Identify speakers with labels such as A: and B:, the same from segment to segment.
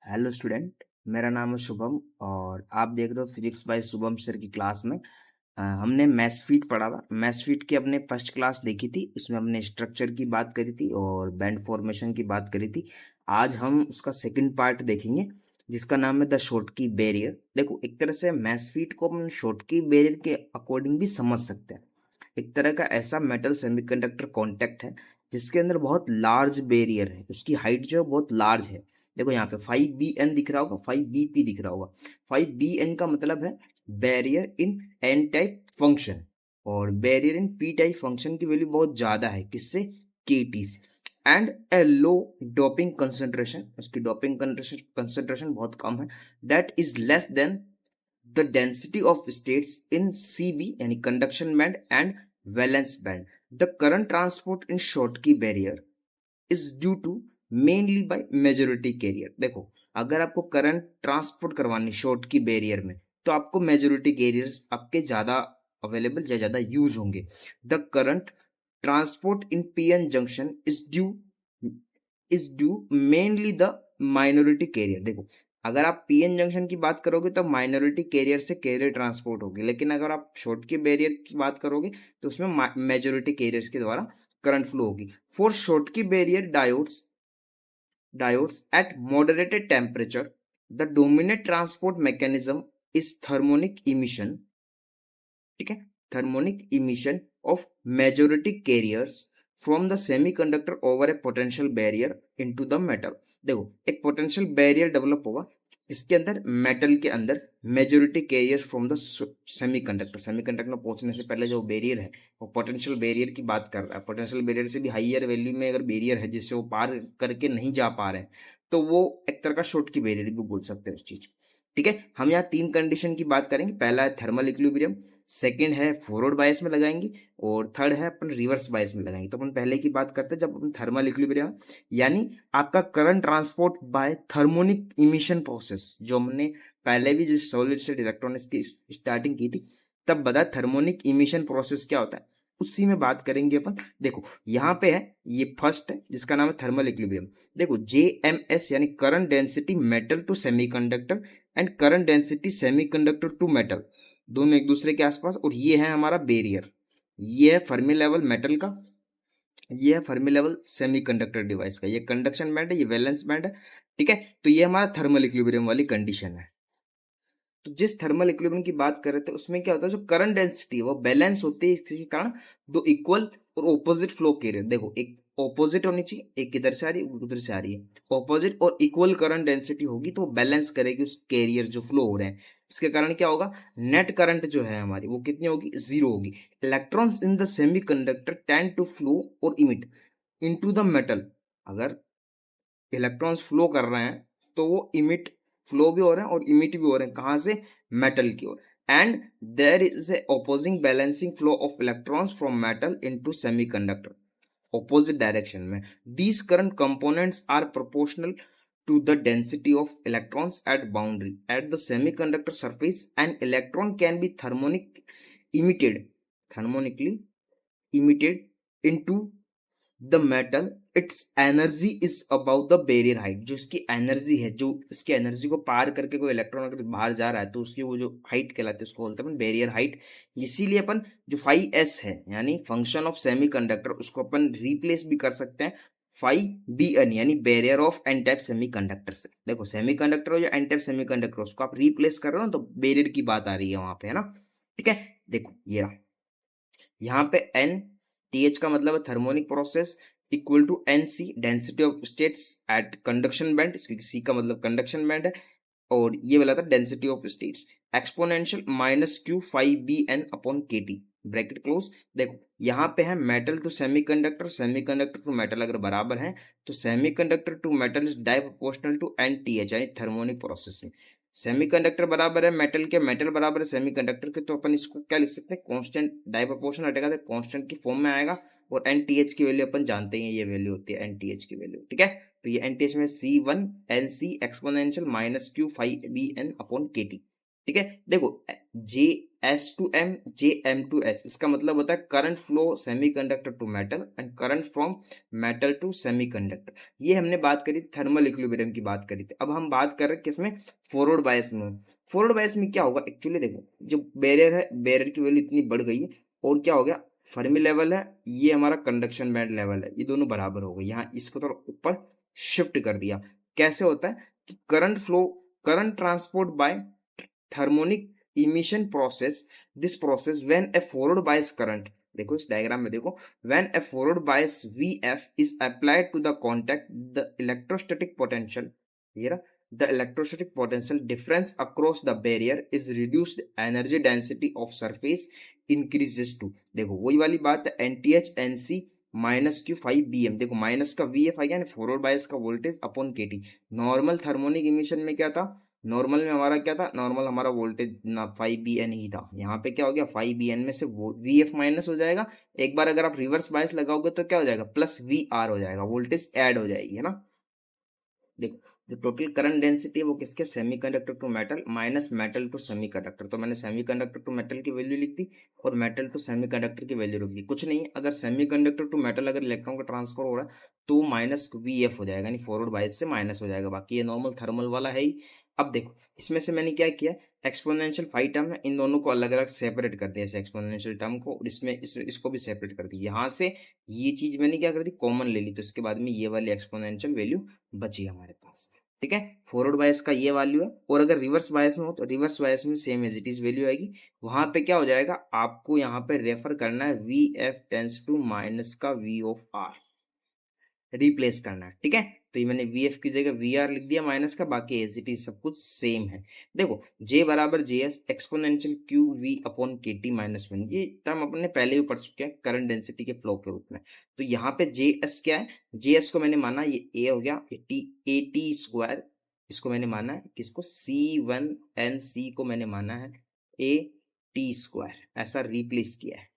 A: Hello student. मेरा नाम है शुभम और आप देख रहे हो फिजिक्स बाय शुभम सर की क्लास में। हमने मैथ्स फीट पढ़ा था। मैथ्स फीट की अपने फर्स्ट क्लास देखी थी, उसमें हमने स्ट्रक्चर की बात करी थी और बैंड फॉर्मेशन की बात करी थी। आज हम उसका सेकंड पार्ट देखेंगे जिसका नाम है द शॉर्टकी बैरियर। देखो, एक तरह से मैथ्स फीट को हम शॉर्टकी बैरियर के अकॉर्डिंग भी समझ सकते हैं। एक तरह का ऐसा मेटल सेमीकंडक्टर कॉन्टेक्ट है जिसके अंदर बहुत लार्ज बैरियर है, उसकी हाइट जो है बहुत लार्ज है। देखो यहाँ पे 5bn दिख रहा होगा, 5bp दिख रहा होगा। 5bn का मतलब है barrier in N type function, और barrier in P type function की वैल्यू बहुत ज्यादा है, किससे? केटी से। And a low doping concentration, उसकी डोपिंग कंसंट्रेशन बहुत कम है। That is less than the density of states in CB यानी conduction band and valence band. The current transport in Schottky barrier is due to mainly by majority carrier. देखो, अगर आपको current transport करवानी Schottky barrier में तो आपको majority carriers आपके ज्यादा अवेलेबल या ज्यादा यूज होंगे। The current transport in PN junction is due mainly the minority career. देखो, अगर आप पीएन जंक्शन की बात करोगे तो माइनॉरिटी कैरियर से कैरियर ट्रांसपोर्ट होगी, लेकिन अगर आप शॉर्ट के बैरियर की बात करोगे तो उसमें मेजोरिटी कैरियर्स के द्वारा करंट फ्लो होगी। फॉर शॉर्ट की barrier diodes at moderated temperature, the dominant transport mechanism is thermonic emission। ठीक है, thermonic emission of majority carriers from the semiconductor over a potential barrier into the metal। देखो, एक potential barrier develop होगा इसके अंदर, metal के अंदर majority carrier from the semiconductor में पहुंचने से पहले जो बैरियर है वो पोटेंशियल बैरियर की बात कर रहा है। पोटेंशियल बैरियर से भी हाइयर वैल्यू में अगर बैरियर है जिससे वो पार करके नहीं जा पा रहे हैं तो वो एक तरह का शॉर्ट की बैरियर भी बोल सकते हैं उस चीज को। ठीक है, हम यहाँ तीन कंडीशन की बात करेंगे। पहला है थर्मल इक्विलिब्रियम, सेकंड है फॉरवर्ड बायस में लगाएंगे, और थर्ड है अपन रिवर्स बायस में लगाएंगे। तो अपन पहले की बात करते हैं, जब अपन थर्मल इक्विलिब्रियम यानी आपका current transport bye thermionic emission process, जो हमने पहले भी जो सॉलिड स्टेट इलेक्ट्रॉनिक्स की स्टार्टिंग की थी तब बताया थर्मोनिक इमिशन प्रोसेस क्या होता है, उसी में बात करेंगे अपन। देखो यहाँ पे है, ये फर्स्ट है जिसका नाम है थर्मल इक्विलिब्रियम। देखो JMS यानी current density metal to semiconductor and current density semiconductor to metal, दोनों एक दूसरे के आसपास। और ये है हमारा बैरियर, ये है फर्मी लेवल मेटल का, ये है फर्मी लेवल सेमीकंडक्टर डिवाइस का। ये कंडक्शन बैंड है, ये वैलेंस बैंड है। ठीक है, तो ये हमारा थर्मल इक्विलिब्रियम वाली कंडीशन है। तो जिस थर्मल इक्विलिब्रियम की बात कर रहे थे उसमें क्या होता है, जो करंट डेंसिटी है वो बैलेंस होती है, इसके कारण दो इक्वल और ऑपोजिट फ्लो कैरियर। देखो, एक ऑपोजिट होनी चाहिए, एक इधर से आ रही है उधर से आ रही है। ऑपोजिट और इक्वल करंट डेंसिटी होगी तो वो बैलेंस करेगी उस कैरियर जो फ्लो हो रहे हैं। इसके कारण क्या होगा, नेट करंट जो है हमारी वो कितनी होगी, जीरो होगी। Electrons in the semiconductor tend to flow और इमिट इनटू द मेटल। अगर इलेक्ट्रॉन्स फ्लो कर रहे हैं तो वो इमिट, फ्लो भी हो रहे हैं और इमिट भी हो रहे हैं, कहां से? मेटल की ओर। And there is a opposing balancing flow of electrons from metal into semiconductor, opposite direction में। These current components are proportional to the density of electrons at boundary at the semiconductor surface. An electron can be thermonically emitted into the metal, it's energy is about the barrier height. जो इसकी energy है, जो इसकी energy को पार करके कोई electron अगर बाहर जा रहा है तो उसकी वो जो हाइट कहलाती है उसको बोलते हैं बैरियर हाइट। इसीलिए अपन जो 5s है यानी फंक्शन ऑफ सेमीकंडक्टर, उसको अपन रिप्लेस भी कर सकते हैं 5bn यानी barrier of N type semiconductor से। देखो, सेमीकंडक्टर और जो एन टाइप सेमीकंडक्टर उसको आप रिप्लेस कर रहे हो तो बैरियर की बात आ रही है वहां पे, है ना। ठीक है, देखो ये रहा, यहाँ पे एन टी एच का मतलब है thermionic process, equal to N C density of states at conduction band, C का मतलब कंडक्शन बैंड है, और ये वाला था density of states exponential -q5bn upon kT bracket close. देखो यहाँ पे है metal to semiconductor, semiconductor to metal अगर बराबर है तो सेमीकंडक्टर टू मेटल इज डाई proportional to N T H यानी थर्मोनिक प्रोसेस में। सेमीकंडक्टर बराबर है मेटल के, मेटल बराबर है सेमीकंडक्टर के, तो अपन इसको क्या लिख सकते हैं, कांस्टेंट डाई प्रोपोर्शनल हटेगा तो कांस्टेंट की फॉर्म में आएगा। और एनटीएच की वैल्यू अपन जानते हैं, ये वैल्यू होती है एनटीएच की वैल्यू। ठीक है, तो ये एनटीएच में C1 NC exponential -q5bn upon kT। ठीक है। देखो J S to M J M to S, इसका मतलब होता है current flow semiconductor to metal and current from metal to semiconductor. ये हमने बात करी थर्मल इक्विलिब्रियम की बात करी थी। अब हम बात कर रहे हैं किसमें, फॉरवर्ड बायस में। फॉरवर्ड बायस में क्या होगा एक्चुअली, देखो जो बैरियर है, बैरियर की वैल्यू इतनी बढ़ गई है और क्या हो गया, फर्मी लेवल है, ये हमारा कंडक्शन बैंड लेवल है, ये दोनों बराबर हो गए। यहाँ इसको थोड़ा ऊपर शिफ्ट कर दिया। कैसे होता है कि current flow, current transport bye thermonic emission process, this process when a forward bias current, देखो इस डायग्राम में देखो, when a forward bias vf is applied to the contact, the electrostatic potential, ये रहा, the electrostatic potential difference across the barrier is reduced, energy density of surface increases to, देखो वही वाली बात है, NTH NC minus Q five B M. देखो minus का V F आ गया, फॉरवर्ड बायस का voltage upon K T. Normal thermionic emission में क्या था, नॉर्मल में हमारा क्या था, नॉर्मल हमारा वोल्टेज ना 5 bn ही था। यहाँ पे क्या हो गया, 5 bn में से वी एफ माइनस हो जाएगा। एक बार अगर आप रिवर्स बायस लगाओगे तो क्या हो जाएगा, प्लस वी आर हो जाएगा, वोल्टेज ऐड हो जाएगी, है ना। देखो जो टोटल करंट डेंसिटी है वो किसके, semiconductor to metal minus metal to semiconductor. तो मैंने सेमीकंडक्टर टू मेटल की वैल्यू लिख दी और मेटल टू सेमीकंडक्टर की वैल्यू लिख दी। कुछ नहीं, अगर सेमीकंडक्टर टू मेटल अगर इलेक्ट्रॉन का ट्रांसफर हो रहा है तो माइनस वी एफ हो जाएगा, यानी फॉरवर्ड बायस से माइनस हो जाएगा। बाकी ये नॉर्मल थर्मल वाला है ही। अब देखो इसमें से मैंने क्या किया, एक्सपोनेंशियल फाइव टर्म है, इन दोनों को अलग अलग सेपरेट कर दिया, जैसे एक्सपोनेंशियल टर्म को, और इसको भी सेपरेट कर दी। यहाँ से ये चीज मैंने क्या कर दी, कॉमन ले ली, तो इसके बाद में ये वाली एक्सपोनेंशियल वैल्यू बची हमारे पास। ठीक है, फॉरवर्ड बायस का ये वैल्यू है। और अगर रिवर्स बायस में हो तो रिवर्स बायस में same as it is value आएगी। वहां पे क्या हो जाएगा, आपको यहाँ पे रेफर करना है V F tends to minus का वी ऑफ आर, रिप्लेस करना है। ठीक है, तो ये मैंने वी एफ की जगह वी आर लिख दिया माइनस का, बाकी एज इट इज सब कुछ सेम है। देखो जे बराबर J S exponential Q V upon K T minus one, ये टर्म अपने पहले ही पढ़ चुके हैं करंट डेंसिटी के फ्लो के रूप में। तो यहाँ पे जे एस क्या है, जे एस को मैंने माना ये ए हो गया, ए टी स्क्वायर, इसको मैंने माना है किसको, सी वन एन सी को मैंने माना है ए टी स्क्वायर, ऐसा रिप्लेस किया है।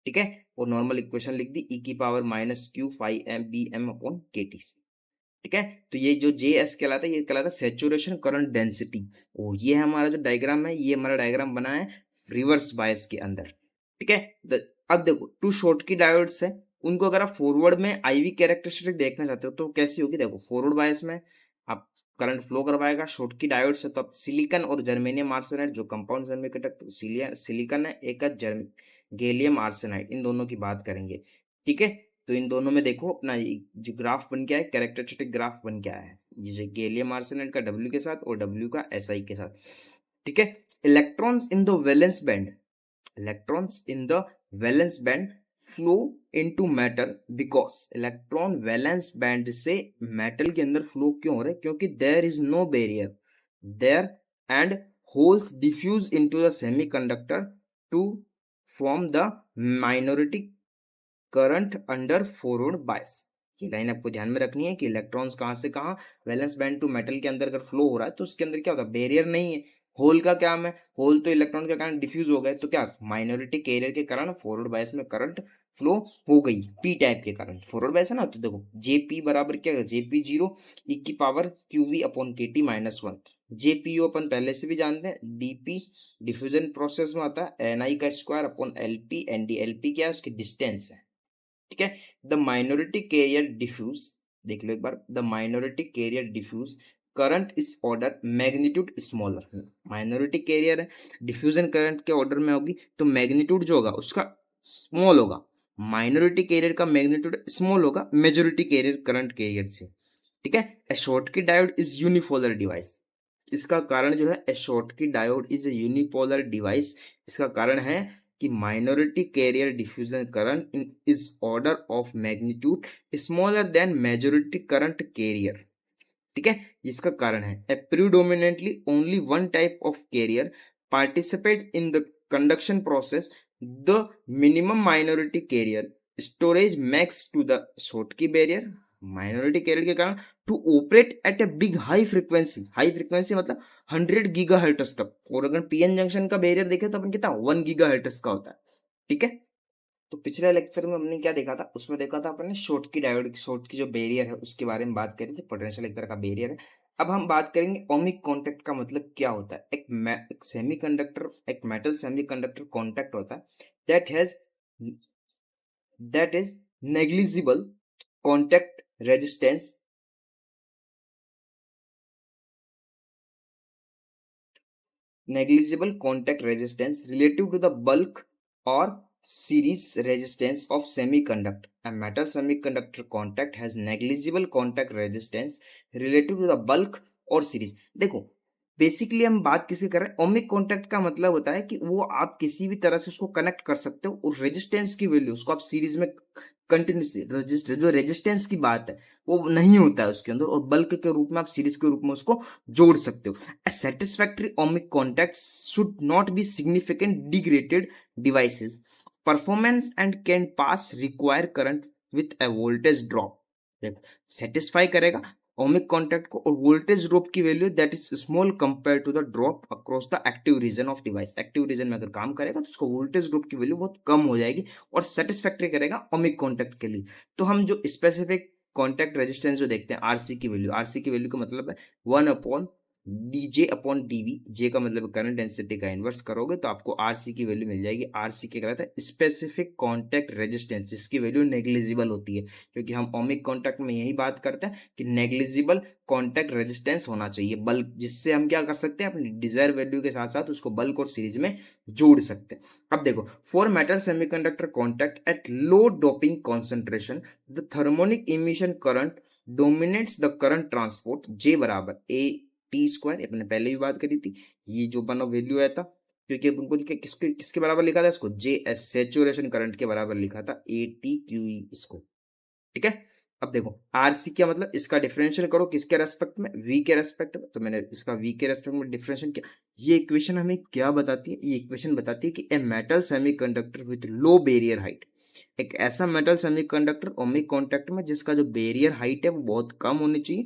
A: ठीक है, और नॉर्मल इक्वेशन लिख दी ई की power minus Q five M B M upon K T. ठीक है, तो ये जो जे एस कहलाता है ये कहलाता है सेचुरेशन करंट डेंसिटी। और ये है हमारा जो डायग्राम है, ये हमारा डायग्राम बना है रिवर्स बायस के अंदर। ठीक है, अब देखो टू शॉर्ट की डायोड्स है, उनको अगर आप फॉरवर्ड में आईवी कैरेक्टरिस्टिक देखना चाहते हो तो कैसी होगी, देखो फॉरवर्ड बायस में आप करंट फ्लो करवाएगा, शॉर्ट की डायोड से तो आप सिलिकॉन और जर्मेनियम आर्सेनाइड जो कंपाउंड सेमीकंडक्टर सिलिकॉन है, एक है गैलियम आर्सेनाइड, इन दोनों की बात करेंगे। ठीक है, तो इन दोनों में देखो अपना जो ग्राफ बन के आया, कैरेक्टरिस्टिक ग्राफ बन के आया है, जैसे गैलियम आर्सेनाइड का डब्ल्यू के साथ और डब्ल्यू का एसआई के साथ। ठीक है, electrons in the valence band, electrons in the valence band flow into metal because, electron valence band से मेटल के अंदर फ्लो क्यों हो रहे हैं, क्योंकि there is no barrier there and holes diffuse into the semiconductor to form the minority current under forward bias. ये line आपको ध्यान में रखनी है कि इलेक्ट्रॉन्स कहां से कहां, वैलेंस बैंड टू मेटल के अंदर अगर फ्लो हो रहा है तो उसके अंदर क्या होता है, बैरियर नहीं है। होल का क्या है, होल तो इलेक्ट्रॉन के कारण डिफ्यूज हो गए, तो क्या माइनॉरिटी कैरियर के कारण फॉरवर्ड बायस में करंट फ्लो हो गई, पी टाइप के कारण फॉरवर्ड बायस है ना। तो देखो जेपी बराबर क्या है, जेपी जीरो ई की power Q V upon K T minus one. जेपीओ अपन पहले से भी जानते हैं, डीपी डिफ्यूजन प्रोसेस में आता है एन आई का square upon LP, N D LP क्या है, उसकी डिस्टेंस है। ठीक है, द माइनॉरिटी कैरियर डिफ्यूज, देख लो एक बार, the minority carrier diffuse current is order magnitude smaller, minority carrier है, डिफ्यूजन करंट के ऑर्डर में होगी तो मैग्नीट्यूड जो होगा उसका स्मॉल होगा, माइनॉरिटी कैरियर का मैग्नीट्यूड स्मॉल होगा मेजोरिटी कैरियर करंट कैरियर से। ठीक है, a Schottky diode is unipolar device, इसका कारण जो है a Schottky diode is a unipolar device, इसका कारण है कि minority carrier diffusion current in is order of magnitude smaller than majority current carrier. ठीक है, इसका कारण है a predominantly only one type of carrier participate in the conduction process, the minimum minority carrier storage makes to the Schottky barrier, minority carrier के कारण to operate at a big high frequency, high frequency मतलब 100 GHz तक। और अगर PN junction का barrier देखे तो अपन कितना 1 GHz का होता है। ठीक है, तो पिछले लेक्चर में हमने क्या देखा था, उसमें देखा था अपन ने शॉर्ट की डायोड, शॉर्ट की जो बैरियर है उसके बारे में बात करी थी, पोटेंशियल एक तरह का बैरियर है। अब हम बात करेंगे ओमिक कांटेक्ट का मतलब क्या होता है। एक सेमीकंडक्टर, एक मेटल सेमीकंडक्टर कांटेक्ट होता है that is negligible contact resistance, negligible contact resistance relative to the bulk or series resistance of semiconductor. A metal semiconductor contact has negligible contact resistance relative to the bulk or series. देखो basically हम बात किसी कर रहे हैं, ohmic contact का मतलब होता है कि वो आप किसी भी तरह से उसको कनेक्ट कर सकते हो और रेजिस्टेंस की वैल्यू उसको आप सीरीज में कंटिन्यूसली रजिस्टर, जो रेजिस्टेंस की बात है वो नहीं होता है उसके अंदर, और बल्क के रूप में आप सीरीज के रूप में उसको जोड़ सकते हो। A satisfactory ohmic contact should not be significant degraded devices performance and can pass require current with a voltage drop। Satisfy करेगा ओमिक कॉन्टैक्ट को, और वोल्टेज ड्रॉप की value that is small compare to the drop across the active region of device. Active region में अगर काम करेगा तो उसको वोल्टेज ड्रॉप की वैल्यू बहुत कम हो जाएगी और सेटिस्फैक्ट्री करेगा ओमिक कॉन्टैक्ट के लिए। तो हम जो स्पेसिफिक कॉन्टैक्ट रेजिस्टेंस जो देखते हैं आरसी की वैल्यू, आरसी की वैल्यू का मतलब है 1/dj/dv। जे का मतलब करंट डेंसिटी का इनवर्स करोगे तो आपको आरसी की वैल्यू मिल जाएगी। आरसी क्या कहलाता है? स्पेसिफिक कॉन्टैक्ट रेजिस्टेंस, जिसकी वैल्यू नेग्लिजिबल होती है, क्योंकि हम ओमिक कॉन्टैक्ट में यही बात करते हैं कि नेग्लिजिबल कॉन्टैक्ट रेजिस्टेंस होना चाहिए बल्क, जिससे हम क्या कर सकते हैं अपनी डिजायर वैल्यू के साथ साथ उसको बल्क और सीरीज में जोड़ सकते हैं। अब देखो, for metal semiconductor contact at low doping concentration the thermionic emission current dominates the current transport J बराबर A T² अपने पहले भी बात करी थी। ये जो बना वैल्यू आया था, क्योंकि उनको किसके किसके बराबर लिखा था इसको, JS सेचुरेशन करंट के बराबर लिखा था ATQE इसको, ठीक है। अब देखो आरसी क्या मतलब, इसका डिफरेंशियल करो किसके रेस्पेक्ट में, वी के रेस्पेक्ट में, तो मैंने इसका वी के रेस्पेक्ट में डिफरेंशियल किया। ये इक्वेशन हमें क्या बताती है? ये इक्वेशन बताती है कि a metal semiconductor with low barrier height, एक ऐसा मेटल सेमीकंडक्टर ओमिक कांटेक्ट में जिसका जो बैरियर हाइट है वो बहुत कम होनी चाहिए,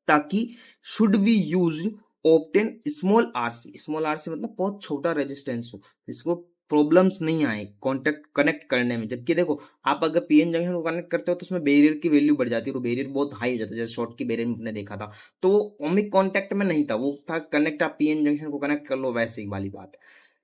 A: ताकि should be use obtain small RC मतलब बहुत छोटा रेजिस्टेंस हो, इसको प्रॉब्लम्स नहीं आए कॉन्टेक्ट कनेक्ट करने में। जबकि देखो आप अगर पीएन जंक्शन को कनेक्ट करते हो तो उसमें बैरियर की वैल्यू बढ़ जाती है और बैरियर बहुत हाई हो जाता है, जैसे शॉर्ट की बैरियर में हमने देखा था। तो ओमिक कॉन्टेक्ट में नहीं था, वो था कनेक्ट, आप पीएन जंक्शन को कनेक्ट कर लो, वैसे ही वाली बात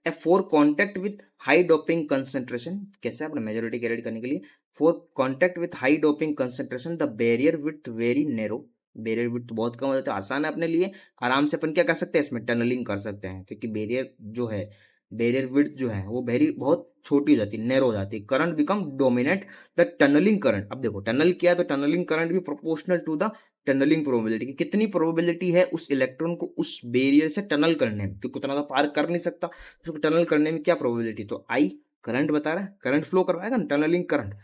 A: है। For contact with high doping concentration, कैसे अपने मेजोरिटी कैलकुलेट करने के लिए, for contact with high doping concentration the barrier with very narrow, barrier width बहुत कम हो जाता है, आसान है अपने लिए। आराम से अपन क्या कर सकते हैं, इसमें टनलिंग कर सकते हैं, क्योंकि बैरियर जो है, बैरियर विड्थ जो है वो वेरी बहुत छोटी हो जाती है, नैरो हो जाती है। Current become dominate the tunneling current. अब देखो टनल किया है तो टनलिंग करंट भी proportional to the tunneling probability, की कितनी प्रोबेबिलिटी है उस इलेक्ट्रॉन को उस बैरियर से टनल करने में, क्योंकि उतना तो पार कर नहीं सकता, उसको टनल करने में क्या प्रोबेबिलिटी, तो आई करंट बता रहा है, करंट फ्लो करवाएगा ना tunnelling current,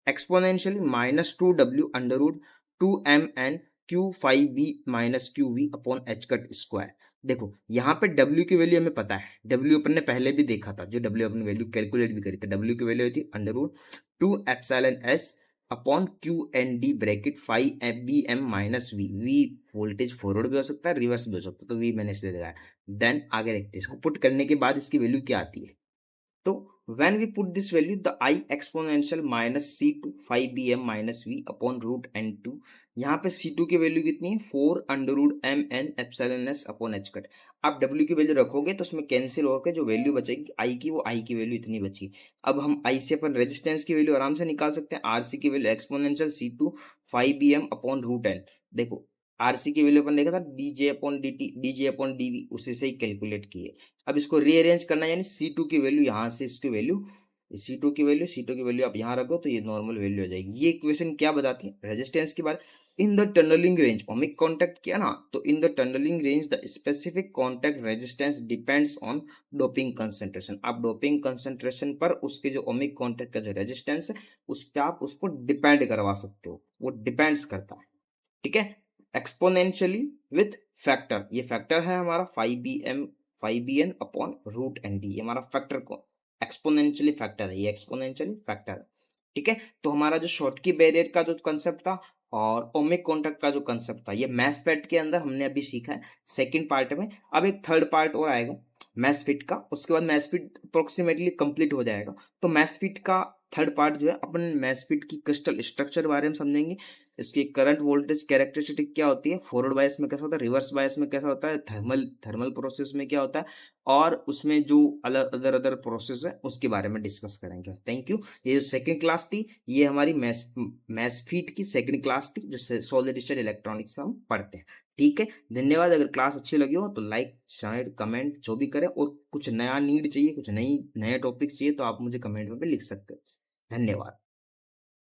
A: exponentially -2W√2mn Q5B-QV/H²। देखो यहाँ पे W की वैल्यू हमें पता है, W अपन ने पहले भी देखा था, जो W अपनी वैल्यू कैलकुलेट भी करी थी, W की वैल्यू थी √2ε/S/Q_ND(5BM-V)। V वोल्टेज फॉरवर्ड भी हो सकता है, रिवर्स भी हो सकता है, तो V मैंने इसलिए लगाया। देन आगे देखते हैं इसको पुट करने के बाद इसकी वैल्यू क्या आती है। तो when we put this value, the I exponential -C2 5BM-V/√N2, यहाँ पे C2 की वैल्यू कितनी है 4√mn∈s/H²। आप W की वैल्यू रखोगे तो उसमें कैंसिल होकर जो वैल्यू बचेगी I की, वो I की वैल्यू इतनी बची। अब हम I से अपन रेजिस्टेंस की वैल्यू आराम से निकाल सकते हैं, RC की वैल्यू एक्सपोनेंशियल C2 5BM/√n। देखो आरसी की वैल्यू अपन देखा था dj/dt dj/dv, उसी से ही कैलकुलेट किए। अब इसको रीअरेंज करना है, यानी C2 की वैल्यू यहाँ से इसकी वैल्यू, C2 की वैल्यू आप यहाँ रखो तो ये नॉर्मल वैल्यू हो जाएगी। ये इक्वेशन क्या बताती है? रेजिस्टेंस की बात। In the tunneling range, ohmic contact किया ना, तो in the tunneling range the specific contact resistance depends on doping concentration. आप डोपिंग कंसेंट्रेशन पर उसके जो ओमिक कॉन्टैक्ट का जो रेजिस्टेंस है उस पर आप उसको डिपेंड करवा सकते हो, वो डिपेंड्स करता है, ठीक है। एक्सपोनेंशियली विथ फैक्टर, ये फैक्टर है हमारा 5bn/√nd, ये हमारा फैक्टर को एक्सपोनेंशियली फैक्टर है, ये एक्सपोनेंशियली फैक्टर है, ठीक है। तो हमारा जो शॉर्टकी बैरियर का जो कंसेप्ट था और ओमिक कॉन्टैक्ट का जो कंसेप्ट था, ये मैसफेट के अंदर हमने अभी सीखा है सेकंड पार्ट में। अब एक थर्ड पार्ट और आएगा मैसफिट का, उसके बाद मैसफिट अप्रोक्सीमेटली कंप्लीट हो जाएगा। तो मैसफिट का थर्ड पार्ट जो है अपन मैसफीट की क्रिस्टल स्ट्रक्चर के बारे में समझेंगे, इसकी करंट वोल्टेज कैरेक्टरिस्टिक क्या होती है, फॉरवर्ड बायस में कैसा होता है, रिवर्स बायस में कैसा होता है, थर्मल थर्मल प्रोसेस में क्या होता है, और उसमें जो अलग अदर अदर प्रोसेस है उसके बारे में डिस्कस करेंगे। Thank you. ये जो सेकंड क्लास थी ये हमारी मैसफीट की सेकंड क्लास थी जो सॉलिड स्टेट इलेक्ट्रॉनिक्स में हम पढ़ते हैं। ठीक है, धन्यवाद। अगर क्लास अच्छी लगी हो तो लाइक शेयर कमेंट जो भी करें, और कुछ नया नीड चाहिए, कुछ नई नए टॉपिक चाहिए तो आप मुझे कमेंट में भी लिख सकते हैं। धन्यवाद।